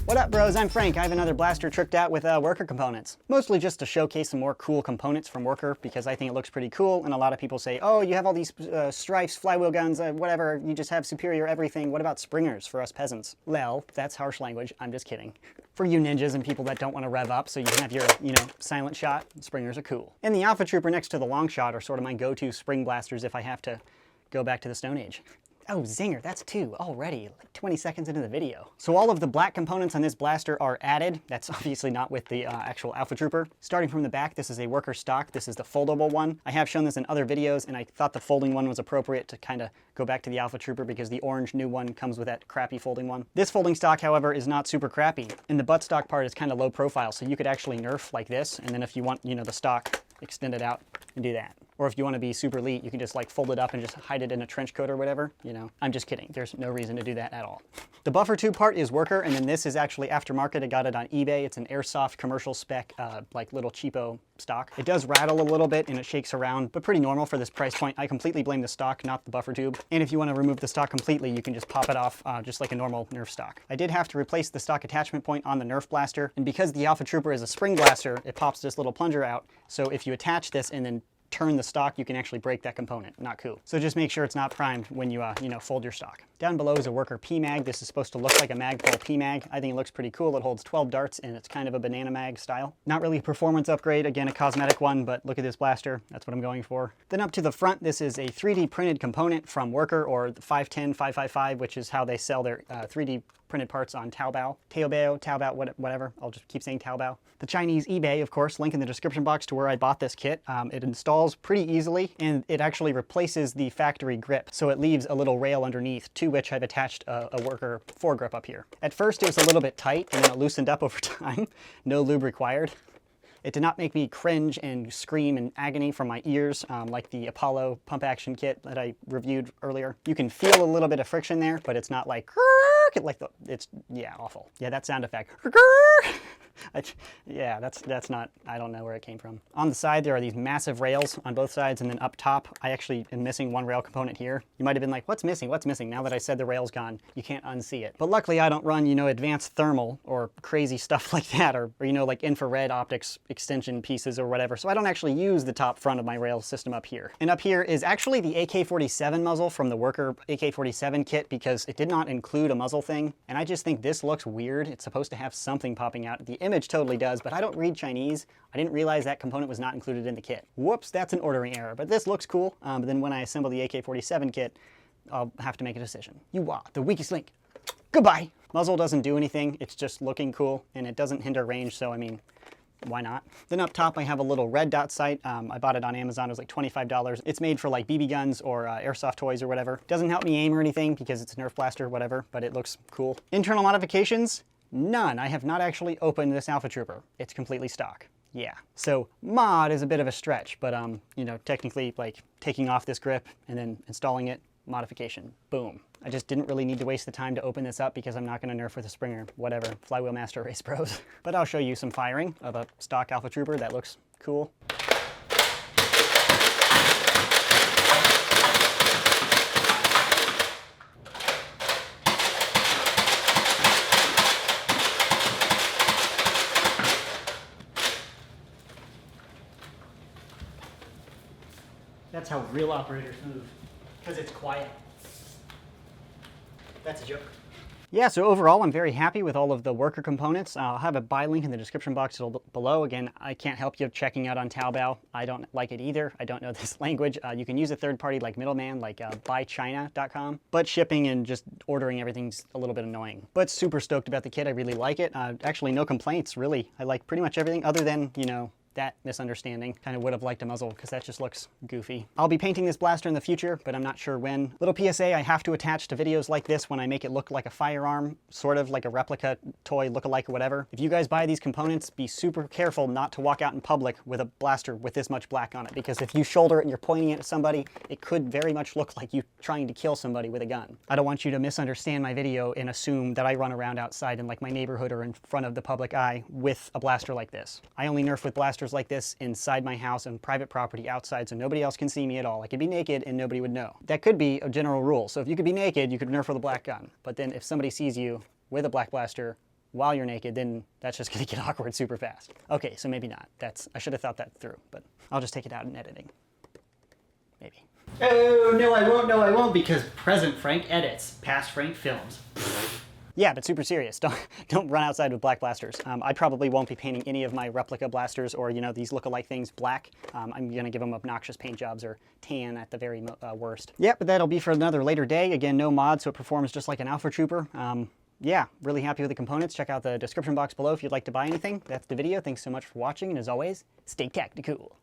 What up, bros? I'm Frank. I have another blaster tricked out with worker components. Mostly just to showcase some more cool components from worker because I think it looks pretty cool, and a lot of people say, oh, you have all these strifes, flywheel guns, whatever, you just have superior everything. What about springers for us peasants? Well, that's harsh language. I'm just kidding. For you ninjas and people that don't want to rev up so you can have your, silent shot, springers are cool. And the Alpha Trooper next to the long shot are sort of my go-to spring blasters if I have to go back to the Stone Age. Oh, zinger, that's 2 already, like 20 seconds into the video. So all of the black components on this blaster are added. That's obviously not with the actual Alpha Trooper. Starting from the back, this is a worker stock. This is the foldable one. I have shown this in other videos, and I thought the folding one was appropriate to kind of go back to the Alpha Trooper because the orange new one comes with that crappy folding one. This folding stock, however, is not super crappy. And the buttstock part is kind of low profile, so you could actually Nerf like this, and then if you want, the stock, extend it out and do that. Or if you want to be super elite, you can just like fold it up and just hide it in a trench coat or whatever, I'm just kidding. There's no reason to do that at all. The buffer tube part is worker, and then this is actually aftermarket. I got it on eBay. It's an airsoft commercial spec, like little cheapo stock. It does rattle a little bit and it shakes around, but pretty normal for this price point. I completely blame the stock, not the buffer tube. And if you want to remove the stock completely, you can just pop it off just like a normal Nerf stock. I did have to replace the stock attachment point on the Nerf blaster, and because the Alpha Trooper is a spring blaster, it pops this little plunger out. So if you attach this and then turn the stock, you can actually break that component. Not cool. So just make sure it's not primed when you, fold your stock. Down below is a worker P-mag. This is supposed to look like a Magpul P-mag. I think it looks pretty cool. It holds 12 darts and it's kind of a banana mag style. Not really a performance upgrade, again, a cosmetic one, but look at this blaster. That's what I'm going for. Then up to the front, this is a 3D printed component from Worker, or 510-555, which is how they sell their 3D printed parts on Taobao, whatever. I'll just keep saying Taobao. The Chinese eBay, of course, link in the description box to where I bought this kit. It installs pretty easily, and it actually replaces the factory grip, so it leaves a little rail underneath, to which I've attached a worker foregrip up here. At first it was a little bit tight, and then it loosened up over time. No lube required. It did not make me cringe and scream in agony from my ears like the Apollo pump action kit that I reviewed earlier. You can feel a little bit of friction there, but it's not like awful. Yeah, that sound effect. Yeah, that's not, I don't know where it came from. On the side, there are these massive rails on both sides, and then up top, I actually am missing one rail component here. You might have been like, what's missing? What's missing? Now that I said the rail's gone, you can't unsee it. But luckily, I don't run, advanced thermal or crazy stuff like that, or like infrared optics extension pieces or whatever. So I don't actually use the top front of my rail system up here. And up here is actually the AK-47 muzzle from the Worker AK-47 kit, because it did not include a muzzle thing. And I just think this looks weird. It's supposed to have something popping out. The image totally does, but I don't read Chinese. I didn't realize that component was not included in the kit. Whoops, that's an ordering error, but this looks cool. But then when I assemble the AK-47 kit, I'll have to make a decision. You are the weakest link. Goodbye. Muzzle doesn't do anything. It's just looking cool, and it doesn't hinder range, so I mean, why not? Then up top, I have a little red dot sight. I bought it on Amazon. It was like $25. It's made for like BB guns or airsoft toys or whatever. Doesn't help me aim or anything because it's a Nerf blaster, whatever, but it looks cool. Internal modifications? None. I have not actually opened this Alpha Trooper. It's completely stock. Yeah. So mod is a bit of a stretch, but technically like taking off this grip and then installing it, modification, boom. I just didn't really need to waste the time to open this up because I'm not going to Nerf with a Springer, whatever, Flywheel Master Race Pros. But I'll show you some firing of a stock Alpha Trooper that looks cool. That's how real operators move, because it's quiet. That's a joke. Yeah, so overall, I'm very happy with all of the worker components. I'll have a buy link in the description box below. Again, I can't help you checking out on Taobao. I don't like it either. I don't know this language. You can use a third party like middleman, like buychina.com. But shipping and just ordering everything's a little bit annoying. But super stoked about the kit. I really like it. Actually, no complaints, really. I like pretty much everything other than, that misunderstanding. Kind of would have liked a muzzle because that just looks goofy. I'll be painting this blaster in the future, but I'm not sure when. Little PSA, I have to attach to videos like this when I make it look like a firearm, sort of like a replica toy look-alike or whatever. If you guys buy these components, be super careful not to walk out in public with a blaster with this much black on it, because if you shoulder it and you're pointing it at somebody, it could very much look like you trying to kill somebody with a gun. I don't want you to misunderstand my video and assume that I run around outside in like my neighborhood or in front of the public eye with a blaster like this. I only Nerf with blasters like this inside my house on private property outside, so nobody else can see me at all. I could be naked and nobody would know. That could be a general rule. So if you could be naked, you could Nerf with a black gun. But then if somebody sees you with a black blaster, while you're naked, then that's just gonna get awkward super fast. Okay, so maybe not. I should have thought that through, but I'll just take it out in editing. Maybe. Oh, no I won't, because present Frank edits, past Frank films. Yeah, but super serious. Don't run outside with black blasters. I probably won't be painting any of my replica blasters or, you know, these look-alike things black. I'm gonna give them obnoxious paint jobs or tan at the very worst. Yeah, but that'll be for another later day. Again, no mod, so it performs just like an Alpha Trooper. Yeah, really happy with the components. Check out the description box below if you'd like to buy anything. That's the video. Thanks so much for watching, and as always, stay tactical.